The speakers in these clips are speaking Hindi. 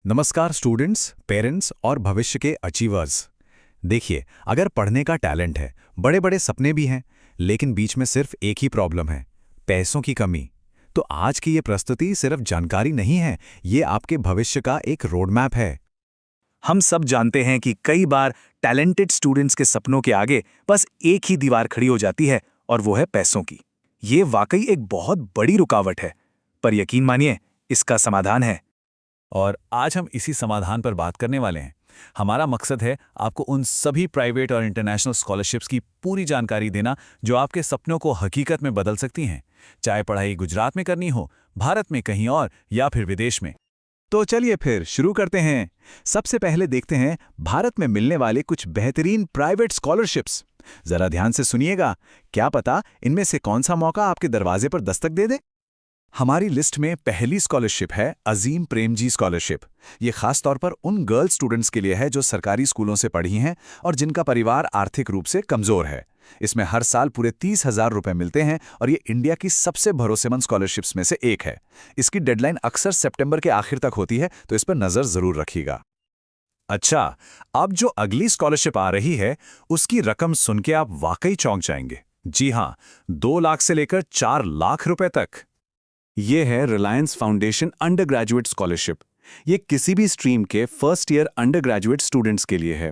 नमस्कार स्टूडेंट्स, पेरेंट्स और भविष्य के अचीवर्स। देखिए, अगर पढ़ने का टैलेंट है, बड़े बड़े सपने भी हैं, लेकिन बीच में सिर्फ एक ही प्रॉब्लम है, पैसों की कमी। तो आज की ये प्रस्तुति सिर्फ जानकारी नहीं है, ये आपके भविष्य का एक रोड मैप है। हम सब जानते हैं कि कई बार टैलेंटेड स्टूडेंट्स के सपनों के आगे बस एक ही दीवार खड़ी हो जाती है और वो है पैसों की। ये वाकई एक बहुत बड़ी रुकावट है, पर यकीन मानिए, इसका समाधान है। और आज हम इसी समाधान पर बात करने वाले हैं। हमारा मकसद है आपको उन सभी प्राइवेट और इंटरनेशनल स्कॉलरशिप्स की पूरी जानकारी देना जो आपके सपनों को हकीकत में बदल सकती हैं, चाहे पढ़ाई गुजरात में करनी हो, भारत में कहीं और या फिर विदेश में। तो चलिए फिर शुरू करते हैं। सबसे पहले देखते हैं भारत में मिलने वाले कुछ बेहतरीन प्राइवेट स्कॉलरशिप्स। जरा ध्यान से सुनिएगा, क्या पता इनमें से कौन सा मौका आपके दरवाजे पर दस्तक दे दे। हमारी लिस्ट में पहली स्कॉलरशिप है अजीम प्रेमजी स्कॉलरशिप। ये खास तौर पर उन गर्ल स्टूडेंट्स के लिए है जो सरकारी स्कूलों से पढ़ी हैं और जिनका परिवार आर्थिक रूप से कमजोर है। इसमें हर साल पूरे 30,000 रुपए मिलते हैं और ये इंडिया की सबसे भरोसेमंद स्कॉलरशिप्स में से एक है। इसकी डेडलाइन अक्सर सितंबर के आखिर तक होती है, तो इस पर नजर जरूर रखिएगा। अच्छा, अब जो अगली स्कॉलरशिप आ रही है, उसकी रकम सुन के आप वाकई चौंक जाएंगे। जी हाँ, 2 लाख से लेकर 4 लाख रुपए तक। ये है Reliance foundation under graduate scholarship. ये किसी भी स्ट्रीम के first year under graduate students के लिए है।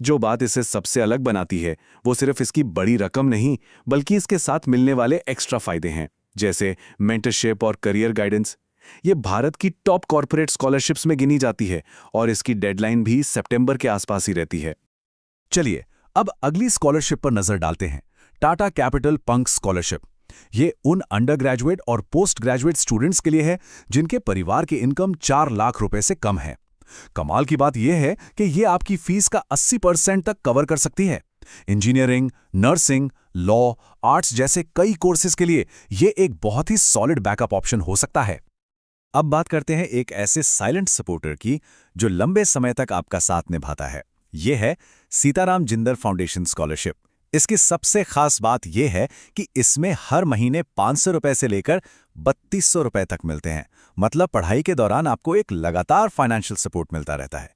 जो बात इसे सबसे अलग बनाती है, वो सिर्फ इसकी बड़ी रकम नहीं, बल्कि इसके साथ मिलने वाले एक्स्ट्रा फायदे हैं, जैसे मेंटरशिप और करियर गाइडेंस। ये भारत की टॉप कॉर्पोरेट स्कॉलरशिप्स में गिनी जाती है और इसकी डेडलाइन भी सितंबर के आसपास ही रहती है। चलिए, अब अगली स्कॉलरशिप पर नजर डालते हैं, टाटा कैपिटल पंक स्कॉलरशिप। ये उन अंडर ग्रेजुएट और पोस्ट ग्रेजुएट स्टूडेंट्स के लिए है जिनके परिवार की इनकम 4 लाख रुपए से कम है। कमाल की बात यह है कि ये आपकी फीस का 80% तक कवर कर सकती है। इंजीनियरिंग, नर्सिंग, लॉ, आर्ट्स जैसे कई कोर्सेज के लिए ये एक बहुत ही सॉलिड बैकअप ऑप्शन हो सकता है। अब बात करते हैं एक ऐसे साइलेंट सपोर्टर की जो लंबे समय तक आपका साथ निभाता है। यह है सीताराम जिंदल फाउंडेशन स्कॉलरशिप। इसकी सबसे खास बात यह है कि इसमें हर महीने 500 रुपए से लेकर 3200 रुपए तक मिलते हैं। मतलब पढ़ाई के दौरान आपको एक लगातार फाइनेंशियल सपोर्ट मिलता रहता है।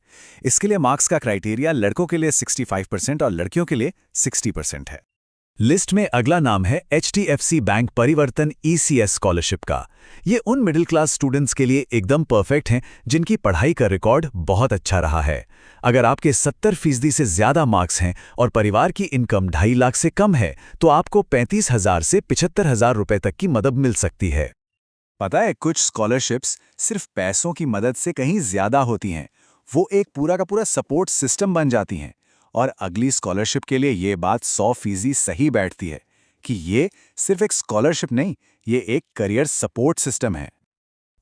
इसके लिए मार्क्स का क्राइटेरिया लड़कों के लिए 65% और लड़कियों के लिए 60% है। लिस्ट में अगला नाम है HDFC बैंक परिवर्तन ECS स्कॉलरशिप का। ये उन मिडिल क्लास स्टूडेंट्स के लिए एकदम परफेक्ट हैं जिनकी पढ़ाई का रिकॉर्ड बहुत अच्छा रहा है। अगर आपके 70% से ज्यादा मार्क्स हैं और परिवार की इनकम 2.5 लाख से कम है, तो आपको 35,000 से 75,000 रुपए तक की मदद मिल सकती है। पता है, कुछ स्कॉलरशिप्स सिर्फ पैसों की मदद से कहीं ज्यादा होती हैं। वो एक पूरा का पूरा सपोर्ट सिस्टम बन जाती हैं। और अगली स्कॉलरशिप के लिए ये बात 100% सही बैठती है कि ये सिर्फ एक स्कॉलरशिप नहीं, ये एक करियर सपोर्ट सिस्टम है।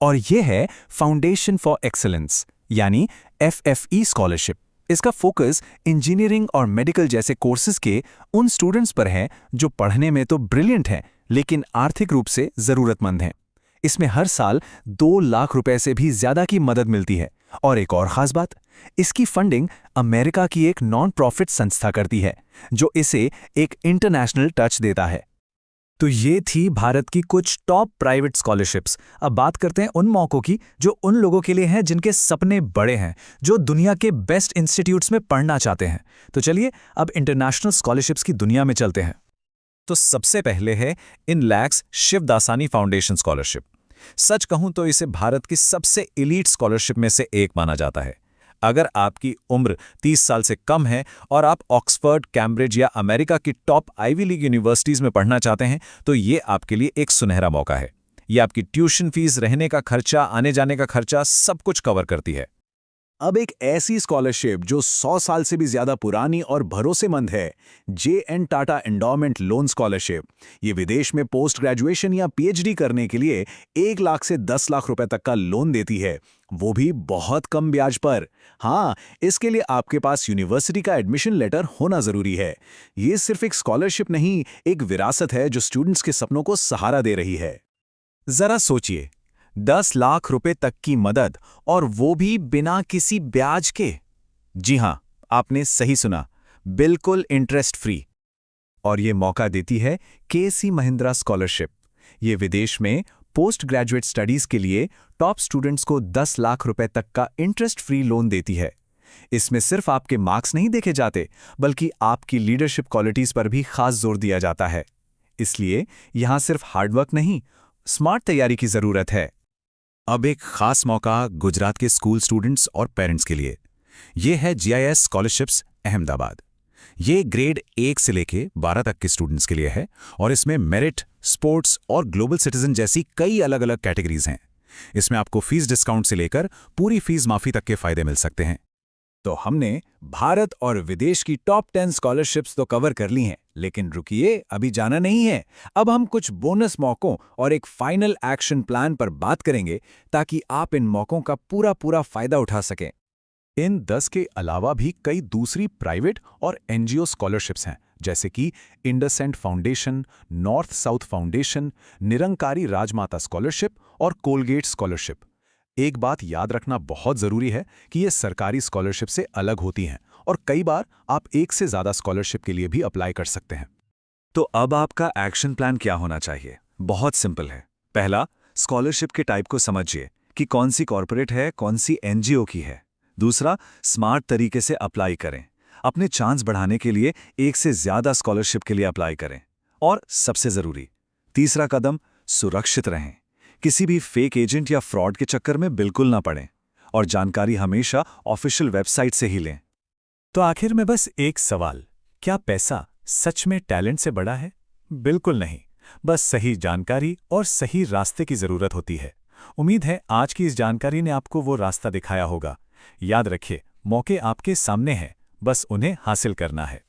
और ये है फाउंडेशन फॉर एक्सीलेंस यानी FFE स्कॉलरशिप। इसका फोकस इंजीनियरिंग और मेडिकल जैसे कोर्सेज के उन स्टूडेंट्स पर है जो पढ़ने में तो ब्रिलियंट हैं, लेकिन आर्थिक रूप से जरूरतमंद हैं। इसमें हर साल 2 लाख रुपए से भी ज्यादा की मदद मिलती है। और एक और खास बात, इसकी फंडिंग अमेरिका की एक नॉन प्रॉफिट संस्था करती है, जो इसे एक इंटरनेशनल टच देता है। तो ये थी भारत की कुछ टॉप प्राइवेट स्कॉलरशिप्स। अब बात करते हैं उन मौकों की जो उन लोगों के लिए हैं जिनके सपने बड़े हैं, जो दुनिया के बेस्ट इंस्टीट्यूट्स में पढ़ना चाहते हैं। तो चलिए अब इंटरनेशनल स्कॉलरशिप्स की दुनिया में चलते हैं। तो सबसे पहले है इन लैक्स शिवदासानी फाउंडेशन स्कॉलरशिप। सच कहूं तो इसे भारत की सबसे एलीट स्कॉलरशिप में से एक माना जाता है। अगर आपकी उम्र 30 साल से कम है और आप ऑक्सफोर्ड, कैम्ब्रिज या अमेरिका की टॉप आईवी लीग यूनिवर्सिटीज में पढ़ना चाहते हैं, तो ये आपके लिए एक सुनहरा मौका है। ये आपकी ट्यूशन फीस, रहने का खर्चा, आने जाने का खर्चा सब कुछ कवर करती है। अब एक ऐसी स्कॉलरशिप जो 100 साल से भी ज्यादा पुरानी और भरोसेमंद है, JN Tata endowment loan scholarship. ये विदेश में पोस्ट ग्रेजुएशन या PhD करने के लिए 1 लाख से 10 लाख रुपए तक का लोन देती है, वो भी बहुत कम ब्याज पर। हाँ, इसके लिए आपके पास यूनिवर्सिटी का एडमिशन लेटर होना जरूरी है। ये सिर्फ एक स्कॉलरशिप नहीं, एक विरासत है जो स्टूडेंट्स के सपनों को सहारा दे रही है। जरा सोचिए, 10 लाख रुपए तक की मदद, और वो भी बिना किसी ब्याज के। जी हां, आपने सही सुना, बिल्कुल इंटरेस्ट फ्री। और ये मौका देती है KC महिंद्रा स्कॉलरशिप। ये विदेश में पोस्ट ग्रेजुएट स्टडीज के लिए टॉप स्टूडेंट्स को 10 लाख रुपए तक का इंटरेस्ट फ्री लोन देती है। इसमें सिर्फ आपके मार्क्स नहीं देखे जाते, बल्कि आपकी लीडरशिप क्वालिटीज पर भी खास जोर दिया जाता है। इसलिए यहां सिर्फ हार्डवर्क नहीं, स्मार्ट तैयारी की जरूरत है। अब एक खास मौका गुजरात के स्कूल स्टूडेंट्स और पेरेंट्स के लिए। ये है GIS स्कॉलरशिप्स अहमदाबाद। ये ग्रेड 1 से लेके 12 तक के स्टूडेंट्स के लिए है और इसमें मेरिट, स्पोर्ट्स और ग्लोबल सिटीजन जैसी कई अलग अलग कैटेगरीज हैं। इसमें आपको फीस डिस्काउंट से लेकर पूरी फीस माफी तक के फायदे मिल सकते हैं। तो हमने भारत और विदेश की टॉप 10 स्कॉलरशिप्स तो कवर कर ली हैं, लेकिन रुकिए, अभी जाना नहीं है। अब हम कुछ बोनस मौकों और एक फाइनल एक्शन प्लान पर बात करेंगे ताकि आप इन मौकों का पूरा फायदा उठा सकें। इन 10 के अलावा भी कई दूसरी प्राइवेट और NGO स्कॉलरशिप्स हैं, जैसे कि इंडसेंट foundation, north south foundation, Nirankari Rajmata scholarship और कोलगेट स्कॉलरशिप। एक बात याद रखना बहुत जरूरी है कि ये सरकारी स्कॉलरशिप से अलग होती हैं और कई बार आप एक से ज्यादा स्कॉलरशिप के लिए भी अप्लाई कर सकते हैं। तो अब आपका एक्शन प्लान क्या होना चाहिए? बहुत सिंपल है। पहला, स्कॉलरशिप के टाइप को समझिए कि कौन सी कॉर्पोरेट है, कौन सी NGO की है। दूसरा, स्मार्ट तरीके से अप्लाई करें। अपने चांस बढ़ाने के लिए एक से ज्यादा स्कॉलरशिप के लिए अप्लाई करें। और सबसे जरूरी, तीसरा कदम, सुरक्षित रहें। किसी भी फेक एजेंट या फ्रॉड के चक्कर में बिल्कुल ना पड़ें और जानकारी हमेशा ऑफिशियल वेबसाइट से ही लें। तो आखिर में बस एक सवाल, क्या पैसा सच में टैलेंट से बड़ा है? बिल्कुल नहीं, बस सही जानकारी और सही रास्ते की जरूरत होती है। उम्मीद है आज की इस जानकारी ने आपको वो रास्ता दिखाया होगा। याद रखिए, मौके आपके सामने हैं, बस उन्हें हासिल करना है।